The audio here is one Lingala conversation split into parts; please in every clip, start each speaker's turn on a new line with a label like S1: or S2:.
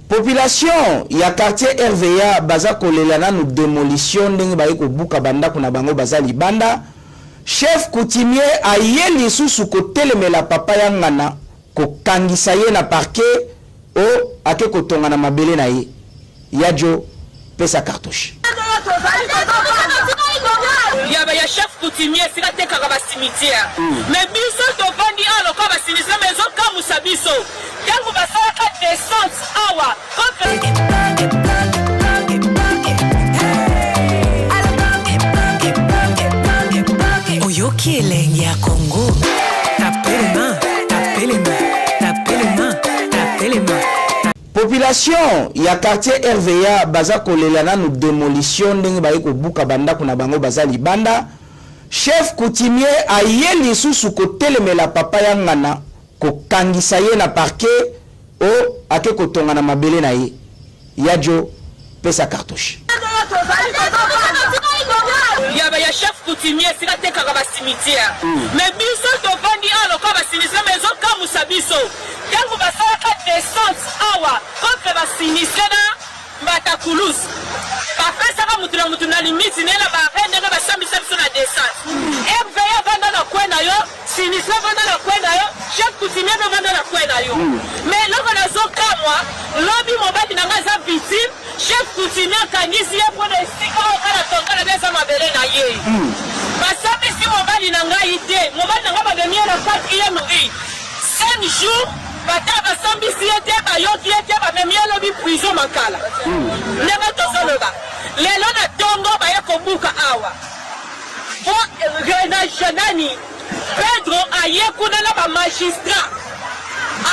S1: Population ya quartier RVA baza kolelana nous démolition ndenge baye ko buka banda kuna bango baza libanda. Chef coutumier aye lisusu ko telemela papa yangana ko kangisa ye na parquet o ake ko tonga na mabele na ye. Yadjo pesa cartouche.
S2: Ya chef coutumier sika teka ka ba cimetière. Mais biso to bandi alo ka ba sinistre maison ka musabiso. Yango ba sala ka descente awa.
S3: Oyoki elengi ya Congo. Tapelema.
S1: Population ya quartier RVA baza kolelana nous démolition ndenge baye ko buka banda kuna bango baza libanda. Chef coutumier aye lisusu ko telemela papa yangana ko kangisa ye na parquet o ake ko tonga na mabele na ye. Yadjo pesa cartouche.
S2: Ya chef coutumier sika teka ka ba cimetière. Mais biso to bandi alo ka ba sinistre maison ka musabiso. Yango ba sala ka descente awa contre ba sinistre na Batakulus. Ba pesa ka mutu na limite nela ba rende na ba sambisa biso na descente. RVA vanda na kwenda yo, sinistre vanda na kwenda yo, chef coutumier vanda na kwenda yo. Mais loko na zo kamwa, lobi mobali na ngaza victime, chef coutumier kangisi ye pona sika okala tongala besa mabele na ye. Basambi si mobali na ngai te, mobali na ngaba demie na 4e rue. 5 jours, bata basambi si ete bayoki ete ba memie lobi prison makala. Neba tozoloba. Lelo na tongo baye kobuka awa. Bo renashanani Pedro aye kuna na ba magistrat.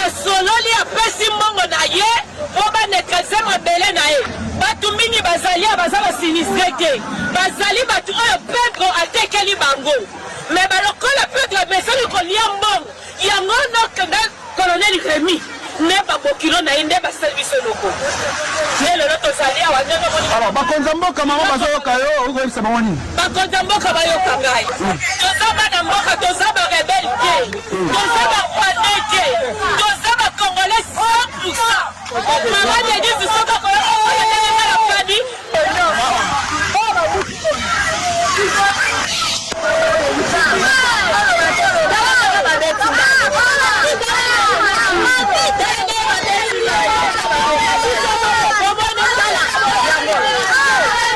S2: Asololi apesi mbongo na ye, oba netreze mabele na ye. Batu mingi bazali bazaba sinistre te. Bazali batu oyo Pedro atekeli bango. Mais balokola Pedro mesali kolia mbongo. Yango no colonel Rémi. Neba bokilo na inde ba service loko. Lelo loto salia wa neno moni.
S4: Alors bakonza mboka mama bazoyoka yo uko yebisa bawani.
S2: Bakonza mboka bayoka ngai. Tozaba na mboka tozaba rebelle te. Tozaba kwané te. Tozaba congolais 100%. Mama de Dieu soka ko la fadi.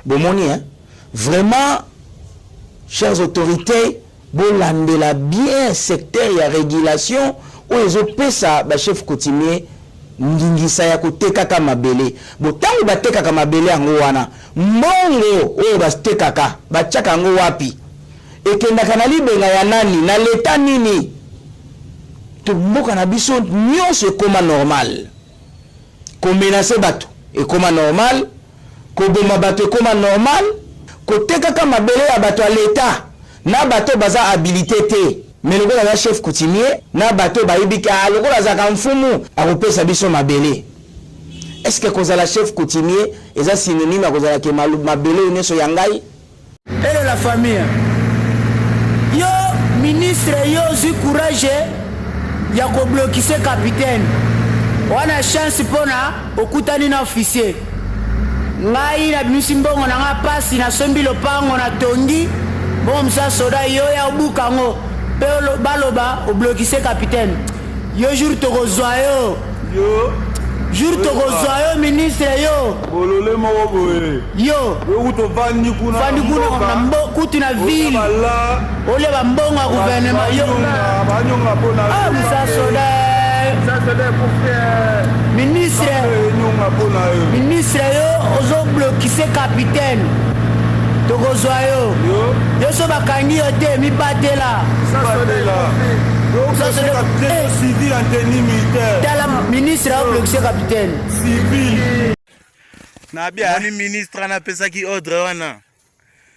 S1: Bomoni, hein? Vraiment, chères autorités, bolandela bien secteur ya régulation ou ezope sa ba chef coutumier ngingisa ya koteka ka mabele. Botango bateka ka mabele yango wana. Mbongo o bateka ka bachaka yango wapi? Ekenda kana libenga ya nani na leta nini? To mboka na biso nyonso ekoma normal. Ko menacer bato ekoma normal. Ko boma bato ekoma normal. Ko teka ka mabele ya bato ya leta na bato baza habilité te. Mais lokola na chef coutumier na bato bayibika lokola za kamfumu akopesa biso mabele. Est-ce que kozala chef coutumier eza synonyme ya kozala ke mabele nyonso ya ngai?
S5: Et la famille. Yo ministre yo zu courage ya ko bloquer capitaine. Wana chance pona okutani na officier. Ngai na bimimbongo na nga pasi na sombi lopango na tongi. Bon msa soda yo ya bukango. Pero baloba o bloquer capitaine. Yo jour tokozwa yo.
S4: Yo
S5: jour tokozwa yo ministre yo.
S4: bolole moko boye.
S5: Yo
S4: kuto vandi kuna
S5: na kutu na ville. Ole ba mbongo ya gouvernement yo.
S4: Banyonga pona.
S5: Ah msa soda.
S4: Ça c'est pour faire
S5: ministre yo ozo bloquer capitaine. Tokozwa yo. Yo so bakangi yo te mi batela.
S4: Ça c'est là. Ça c'est capitaine civil en tenue militaire.
S5: Tala ministre a bloqué capitaine.
S4: Civil.
S6: Na bien ni ministre na pesa ki ordre wana.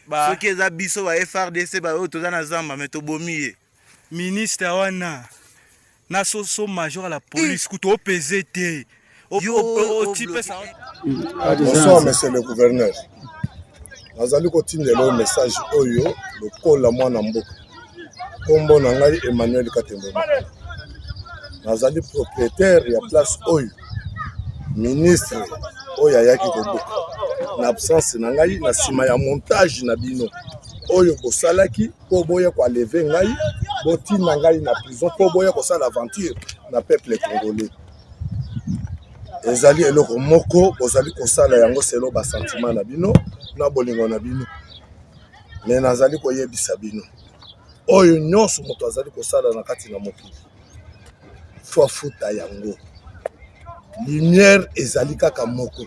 S6: Ba soki eza biso ba FRDC ba oyo toza na zamba mais tobomiye.
S7: Ministre wana na soso major à la police kuto PZT.
S8: Bonsoir monsieur le gouverneur. Nazali kotindela un message oyo lokola mwana mboka. Kombo na ngai Emmanuel Katembo. Nazali propriétaire ya place oyo. ministre oyo ayaki kobuka na absence na ngai na nsima ya montage na bino oyo bosalaki mpo boya koaleve ngai botinda ngai na prison mpo boya kosala aventure na peuple congolais. Ezali eloko moko bozali kosala yango selo basentiment na bino na bolingo na bino, me nazali koyebisa bino oyo nyonso moto azali kosala na kati na mokili fo afuta yango. Lumière ezali kaka moko,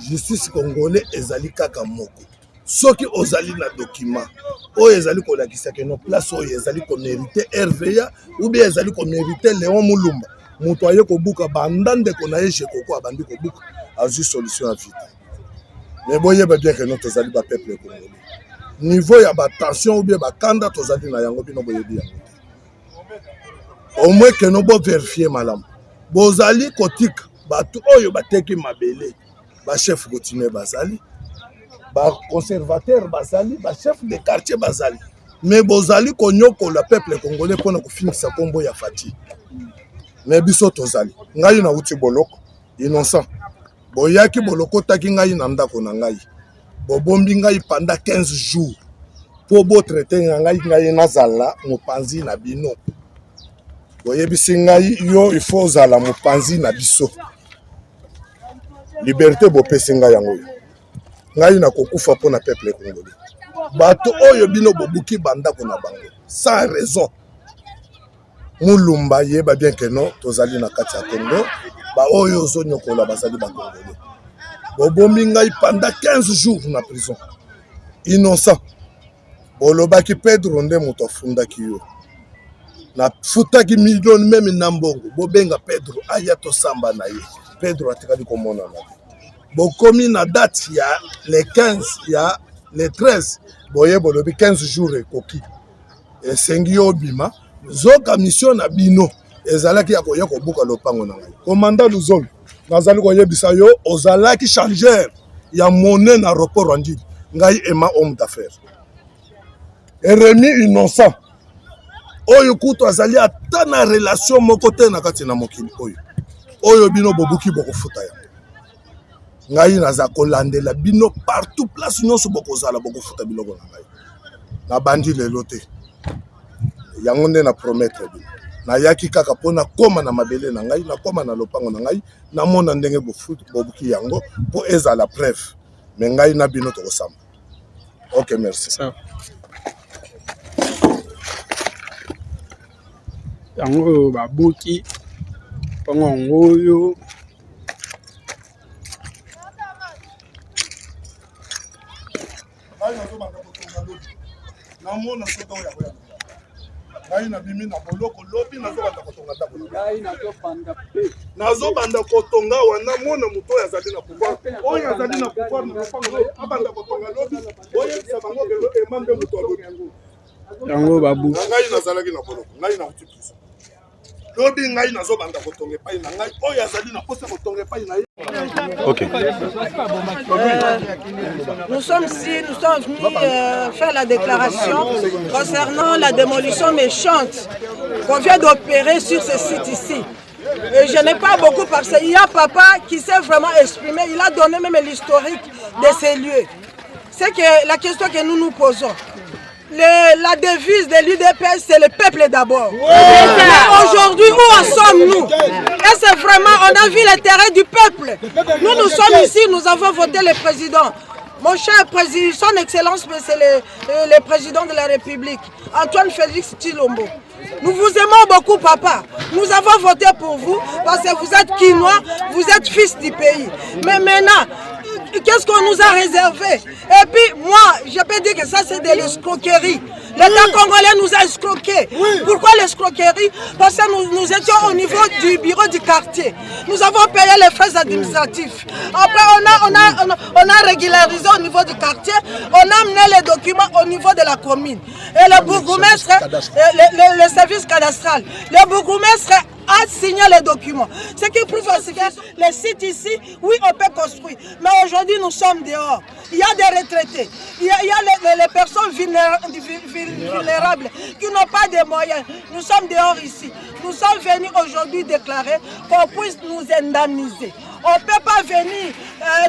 S8: justice congolais ezali kaka moko. Soki ozali na document oyo ezali kolakisa ke no place oyo ezali komérite RVA ou bien ezali komérite Léon Mulumba, moto aye kobuka banda ndeko na ye Jekoko abandi kobuka azwi solution à vite. Mais boyeba bien que no tozali ba peuple congolais niveau ya ba tension ou bien ba kanda tozali na yango bino boyebi yango au moins que no bo vérifier malamu bozali kotika batu oyo bateki mabele ba chef coutumier bazali ba conservateur bazali ba chef de quartier bazali, mais bozali konyokola peuple congolais pona kofinisa kombo ya Fati. Mais biso tozali ngai na uti boloko innocent boyaki boloko taki ngai na ndako na ngai bobombi ngai pendant 15 jours po bo traiter ngai nazala mopanzi na bino. Boyebisi ngai yo il faut zala mopanzi na biso liberté bopesi ngai yango ngai na kokufa po na peuple congolais bato oyo bino bobuki bandako na bango sans raison. Mulumba yeba bien que non tozali na kati ya Congo ba oyo zonyokola bazali ba congolais bobombi ngai pendant 15 jours na prison innocent bolobaki Pedro nde moto afundaki yo na futaki million même na mbongo bobenga Pedro aya tosamba na ye Pedro atikali komona na bokomi na date ya le 15 ya le 13 boye bolobi 15 jours ekoki esengi yo bima zoka mission na bino ezalaki ya koya kobuka lopango na ngai commandant Luzolo nazali koyebisa yo ozalaki chargeur ya monnaie na aéroport Rwandili ngai ema homme d'affaires Remi innocent oyo kutu azali ata na relation moko te na kati na mokili oyo bino bobuki bokofuta ya ngai naza kolandela bino partout place nyonso bokozala bokofuta biloko na ngai na bandi lelo te yango nde na promettre bino na yaki kaka pona koma na mabele na ngai na koma na lopango na ngai na mona ndenge bobuki yango po ezala preuve me ngai na bino tokosamba. Ok, merci.
S3: Yango babuki pango oyo
S8: ngai na bimi na boloko lobi nazobanda kotonga ndako nazobanda kotonga wana mona moto oyo azali na pouvoir oyo azali na pouvoir na lopango abanda kotonga lobi oyebisa bango kelo emambe moto alobi
S3: yango babu
S8: ngai nazalaki na boloko ngai na uti prison lobi ngai nazobanda kotonga epai na ngai oyo azali na posa kotonga epai na ye.
S9: Ok.
S10: Nous sommes venus faire la déclaration concernant la démolition méchante qu'on vient d'opérer sur ce site ici. Et je n'ai pas beaucoup parce qu'il y a papa qui s'est vraiment exprimé, il a donné même l'historique de ces lieux. C'est que la question que nous nous posons. La devise de l'UDPS, c'est le peuple d'abord. Mais aujourd'hui, où en sommes-nous? Et c'est vraiment, on a vu l'intérêt du peuple. Nous sommes ici, nous avons voté le président. Mon cher président, son excellence, c'est le président de la République, Antoine Félix Tshilombo. Nous vous aimons beaucoup, papa. Nous avons voté pour vous parce que vous êtes Kinois, vous êtes fils du pays. Mais maintenant, qu'est-ce qu'on nous a réservé? Et puis moi, je peux dire que ça c'est de l'escroquerie. L'État congolais nous a escroqués. Pourquoi l'escroquerie? Parce que nous étions au niveau du bureau du quartier. Nous avons payé les frais administratifs. Après on a régularisé au niveau du quartier. On a amené les documents au niveau de la commune. Et le bourgmestre, le service cadastral, le bourgmestre a signé les documents. Ce qui prouve que les sites ici, oui, on peut construire. Mais aujourd'hui, nous sommes dehors. Il y a des retraités. Il y a les personnes vulnérables qui n'ont pas de moyens. Nous sommes dehors ici. Nous sommes venus aujourd'hui déclarer qu'on puisse nous indemniser. On ne peut pas venir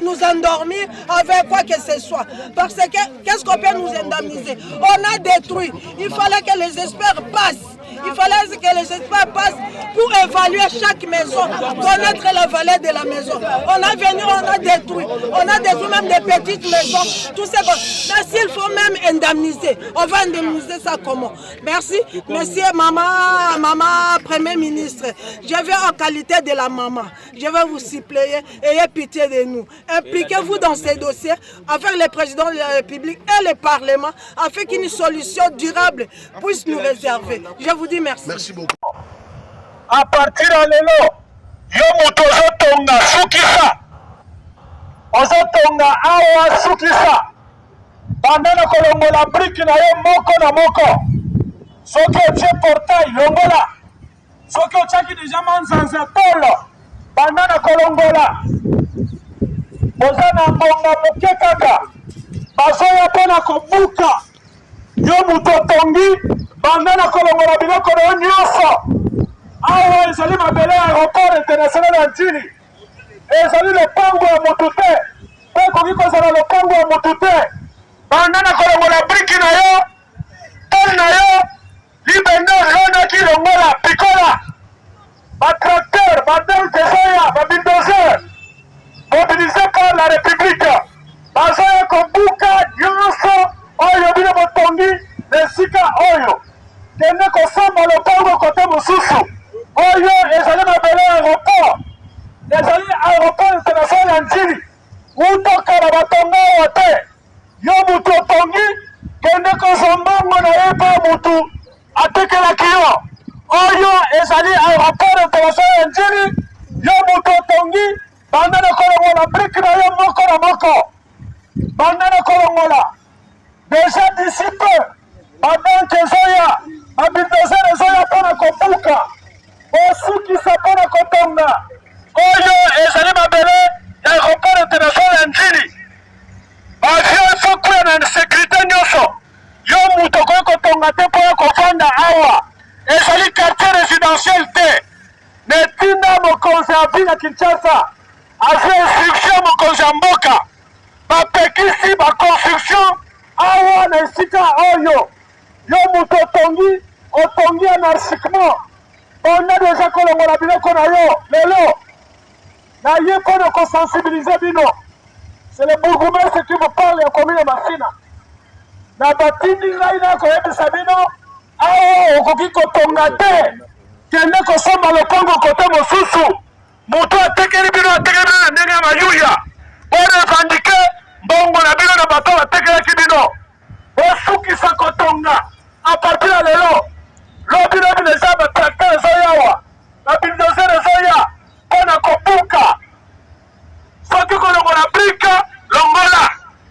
S10: nous endormir avec quoi que ce soit. Parce que qu'est-ce qu'on peut nous indemniser? On a détruit. Il fallait que les experts passent. Il fallait que les experts passent pour évaluer chaque maison, connaître la valeur de la maison. On a venu, on a détruit même des petites maisons. Tout ça. Mais s'il faut même indemniser, on va indemniser ça comment? Merci, monsieur, maman, Premier ministre. Je vais en qualité de la maman. Je vais vous suppléer, ayez pitié de nous. Impliquez-vous dans ces dossiers avec le président de la République et le Parlement afin qu'une solution durable puisse nous réserver. Je vous dis merci.
S8: Merci beaucoup.
S9: À partir de l'élo, yo moto ozotonga sukisa. Ozotonga awa sukisa. Bandana kolongola brique na yo moko na moko. Soki otie portail longola. Soki otiaki déjà manzanza polo. Bandana kolongola. Oza na mbonga moke kaka. Bazoya mpona kobuka. Yo moto otongi. Bandana kolongola biloko na yo nyonso. Awa ezali mabele ya aéroport international ya Njili. Ezali lopango ya motu te. Mpe ekoki kozala lopango ya motu te. Bandana kolongola briki na yo. Tol na yo. Libende lonaki longola pikola. Batracteur, badel tesoya, babildozer. Mobilisé par la République. Bazoya kobuka nyonso oyo bino botongi nesika oyo. Kende kosamba lopango kote mosusu. Oyo ezali mabele aéroport. Ezali aéroport international ya Njili. Utoka na batonga awa te. Yo mutu otongi kende kozambongo na ye mpe mutu atekelaki yo. Oyo ezali aéroport international ya Njili. Yo mutu otongi bandana kolongola brike na yo moko na moko. Bandana kolongola. Déjà d'ici peu, badanke ezoya, babildozer ezoya mpona kobuka. Osukisa mpona kotonga. Oyo ezali mabele ya aéroport international ya Njili. Bavio efokuya na sécurité nyonso. Yo mutu okoki kotonga te mpo ya kovanda awa. Ezali quartier résidentiel te. Netinda mokonzi ya ville ya Kinshasa azwi instruction mokonzi ya mboka. Bapekisi baconstruction awa na esika oyo. Yo mutu otongi anarchiquement. On a déjà kolongola biloko na yo lelo. Na ye mpona kosensibiliser bino. C'est le bourgmestre qui vous parle ya commune Masina. Na batindi ngai na koyebisa bino awa okoki kotonga te. Kende kosomba lopango kote mosusu. Moto atekeli bino na ndenge ya mayuya. Pona evandike mbongo na bino na bato batekelaki bino. Osukisa kotonga. A partir ya lelo. Lobi na eza batracteur ezoyawa. Na bildozer ezoya. Pona kobuka. Soki kolongola brika, longola.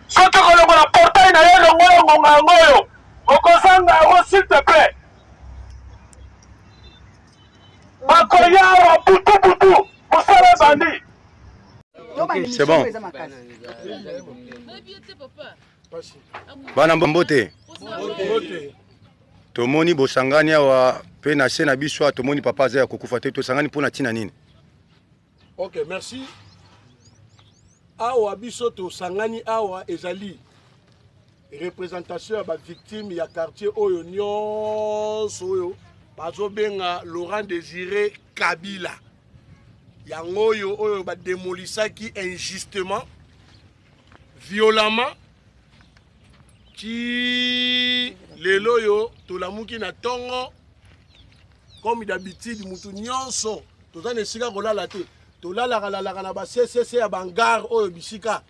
S9: Soki kolongola portail na ye longola ngonga yangoyo. Okozanga yango s'il te plaît. Bakoyawa butu. Mosala bandi.
S11: C'est bon. Bana mbote. Tomoni bosangani awa pe na se na biso tomoni papa aza ya kokufa te tosangani mpona ntina nini?
S12: Ok, merci. Awa biso tosangani awa ezali représentation ya ba victime ya quartier oyo nyonso oyo bazobenga Laurent Désiré Kabila. Yango oyo ba démolisaki injustement, violemment, qui lelo yo tolamuki na tongo comme d'habitude mutu nyonso tozana esika kolala te tolalaka na ba CCC ya bangar oyo bisika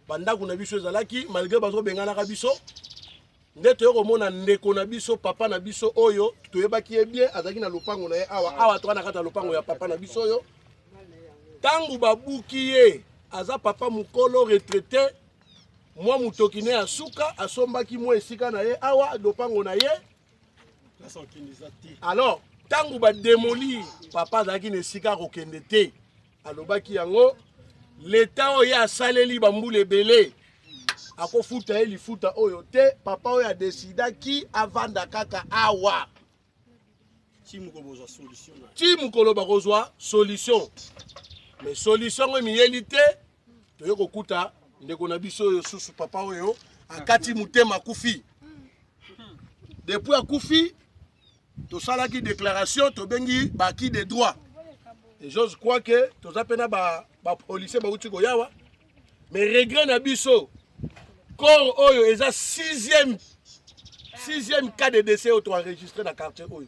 S12: bandako na biso ezalaki malgré bazo benganaka biso nde toyokomona ndeko na biso papa na biso oyo toyebaki ye bien azalaki na lopango na ye awa toka na kata lopango ya papa na biso oyo tangu babuki ye aza papa mukolo retraité moi mutokine ya suka asombaki mo esika na ye awa lopango na ye alors tangu ba démolir papa azalaki na esika kokende te alobaki yango l'état oyo asaleli bambula ebele akofuta ye lifuta oyo te papa oyo adesidaki avanda kaka awa ti mukolo bakozwa solution mais solution emiyeli te toye kokuta ndeko na biso oyo susu papa oyo akati motema akufi depuis akufi tosalaki déclaration tobengi baki de droit et j'ose croire que toza pena ba policier bauti koyawa mais regret na biso corps oyo eza sixième cas de décès auto enregistré dans quartier oyo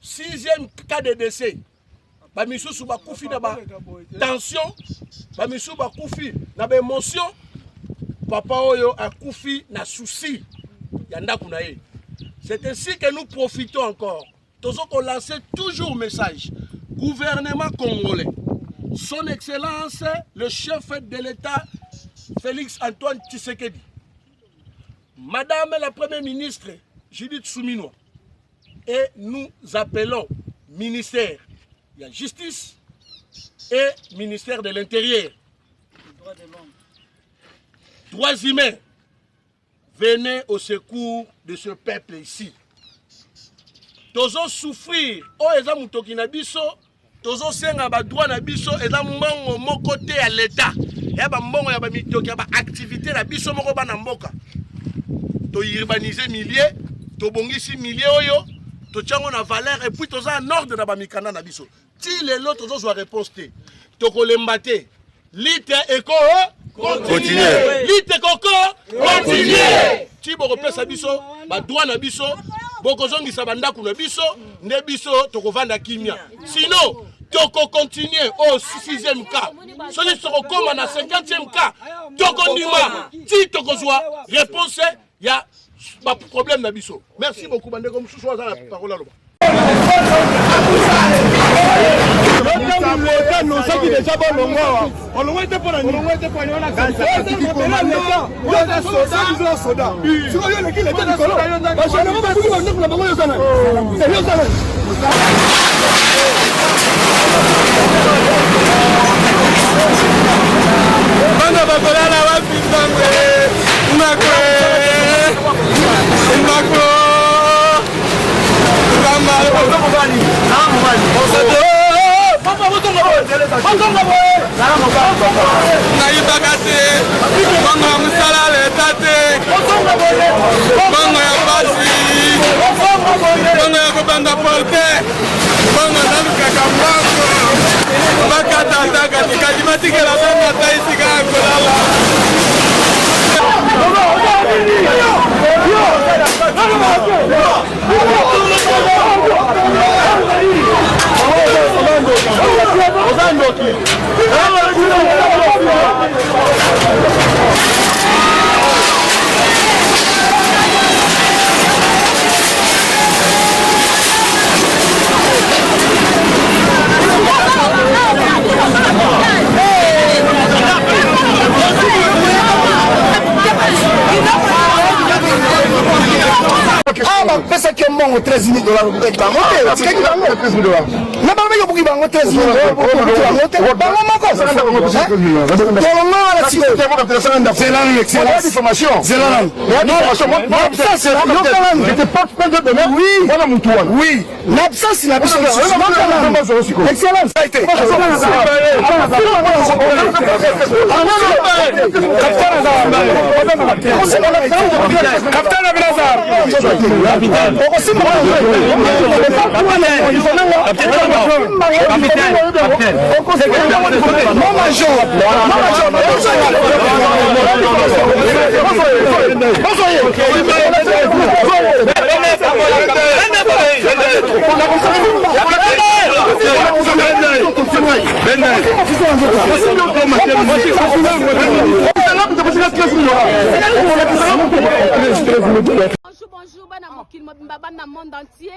S12: sixième cas de décès bamisusu bakufi na ba tension bamisusu bakufi na ba émotion papa oyo akufi na souci ya ndako na ye. C'est ainsi que nous profitons encore. Nous avons lancé toujours un message. Gouvernement congolais, son Excellence, le chef de l'État, Félix Antoine Tshisekedi, Madame la Première ministre, Judith Suminwa, et nous appelons ministère de la Justice et ministère de l'Intérieur, droits humains, venez au secours de ce peuple ici. Tozo souffrir, oh eza mutoki na biso, tozo senga ba droit na biso, eza mbongo moko te ya l'État. Ya ba mbongo ya ba mitoki ya ba activité na biso moko ba na mboka. To urbaniser milliers, to bongisi milliers oyo, to tchango na valeur et puis toza en ordre na ba mikanda na biso. Ti lelo tozo zwa réponse te. To kolemba te. Lite eko continuer. Lite koko continuer. Ti boko pesa biso, ba droit na biso, boko zongisa bandaku na biso, nde biso toko vanda kimia. Sinon, toko continuer au 6e cas. Soki toko koma na 50e cas, toko ndima. Ti toko zwa réponse ya ba problème na biso. Merci beaucoup bandeko mususu za la parole aloba.
S4: Nous sommes déjà bon longo. On le voit pour la nuit. On le voit pour la nuit. Si on a le qui le tête de colon. Parce que nous va vous la bango sana. Sérieux sana. Bana bakola la wa pitangwe. Ngakwe. Ngakwe. nayibaka te bongo ya mosala leta te bongo ya pasi bongo ya kobanda porte bongo nalukaka mbango bakatata katikati batikela banga ta esika ya kolala pesa que mongo 13 000 dollars bango te tika ki bango 13 000 dollars na bango yo buki bango 13 000 dollars bango te bango moko kolongo la si c'est la excellence information c'est la information ça c'est yo kalan je te porte pas de demain oui voilà mon toit oui l'absence la biso excellence
S13: Bonjour, bana mokili mobimba bana monde entier.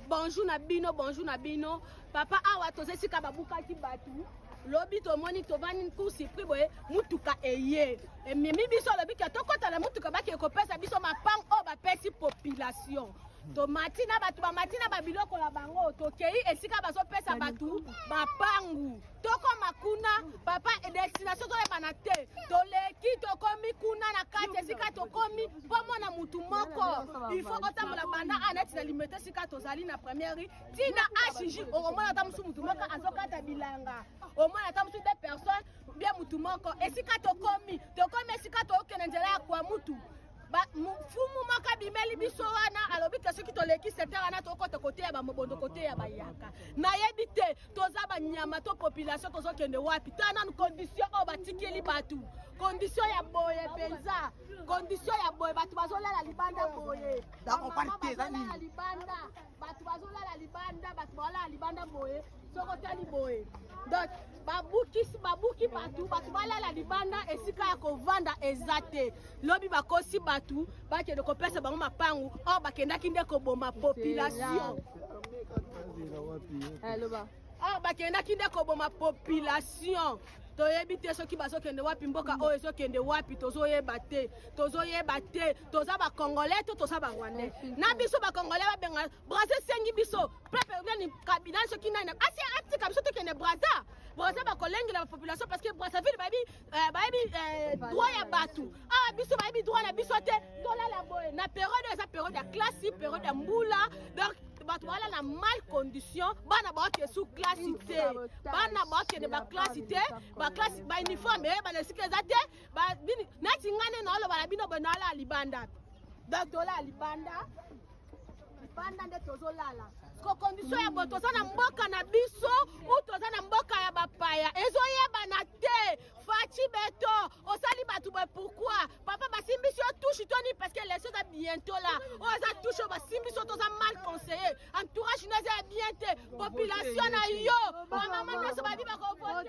S13: Bonjour na bino. Papa awa tozesika babukaki batu. Lobi to moni to vani kursi priboye mutuka eye. E mimi biso lobi ka tokota la mutuka baki ekopesa biso mapang o ba pesi population. To matina batu ba matina ba biloko la bango to kei esika bazo pesa batu bapangu. Toko makuna papa destination to le banate. To leki to komi kuna na kati esika to komi pomo na mutu moko il faut otambola banda aneti na limite sika tozali na première tina HJ omona ata musu mutu moko azokata bilanga omona ata musu des personnes bien mutu moko esika tokomi esika tokende nzela ya kwa mutu fumu maka bimeli biso wana alobi ke soki toleki secteur wana tokota kote ya bamobondo kote ya bayaka nayebi te toza banyama to population tozokende wapi tana condition oyo batikeli batu condition ya boye penza condition ya boye batu bazolala libanda boye batu bazolala libanda batu bazolala libanda boye sokotali boye donc babuki batu balala libanda esika ya kovanda ezate lobi bakosi batu bakende kopesa bango mapangu oyo bakendaki nde koboma population bakendaki nde koboma population toyebi te soki bazokende wapi mboka oyo ezokende wapi tozoyeba te toza bakongolais to toza barwandais na biso bakongolais babenga Brazza sengi biso pepe nani kabila soki nani asi atika biso tokende Brazza bakolengela population parce que Brazzaville bayebi droit ya batu biso bayebi droit na biso te tolala boye na période eza période ya classe période ya mbula donc batu bala na mal condition bana baoke sous classe te bana baoke ne ba classe te ba classe ba uniforme bana sikeza te ba nati ngane na oloba na bino bonala libanda donc dola libanda nde tozolala ko condition ya boto sana mboka na biso ou toza na mboka ya bapaya ezoyeba na te fachi beto osali batu ba pourquoi papa basimbisi o touche toni parce que les choses a bientôt là oza touche basimbisi toza mal conseillé entourage na bien te population na yo mama na so babi ba ko papa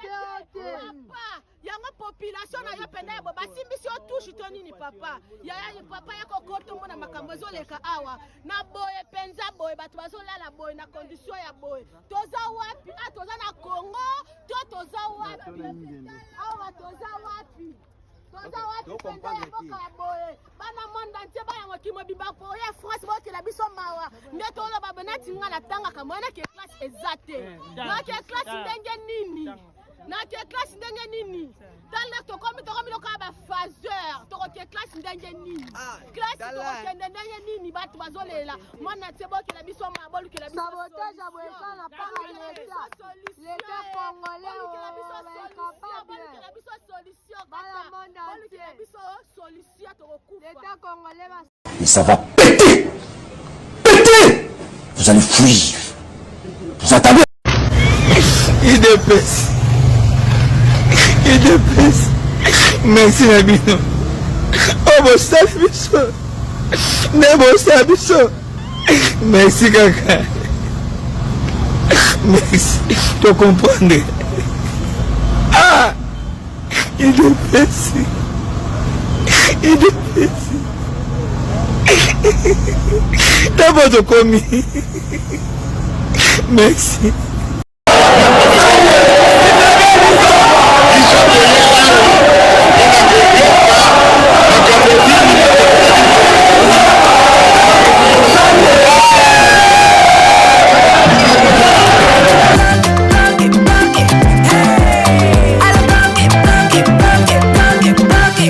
S13: yango population na yo penda ya basimbisi o touche toni ni papa ya papa ya kokoto mona makambo zoleka awa na boye penza boye batu bazolala boye na condition ya boye toza wapi toza na Congo toza wapi awa toza wapi penza ya boka ya boye bana monde entier bayango kimo biba po ya France boke na biso mawa nde tolo babenati nga na tanga kamwana ke classe ezate na ke classe ndenge nini Dans tokomi loka ba phaseur tokoke classe ndenge nini classe tokende ndenge nini batu bazolela mwana tsebo ki na biso mabolu ki na biso sabotage aboyeka na para l'état congolais ki na biso solution bala monde entier ki na biso solution tokokufa l'état congolais
S1: et ça va péter vous allez fuir vous attendez
S14: IDPS merci Nabino Obo Sabiso Nebo Sabiso merci kaka merci tu comprends IDPS d'abord tu commis merci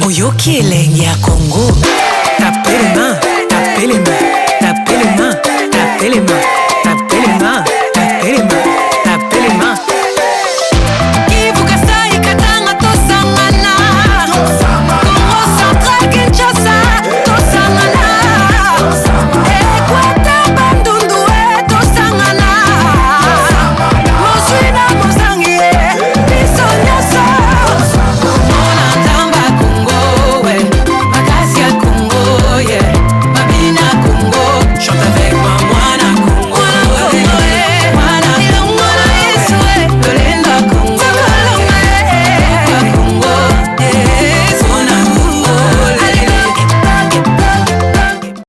S15: Oyoki elenge yako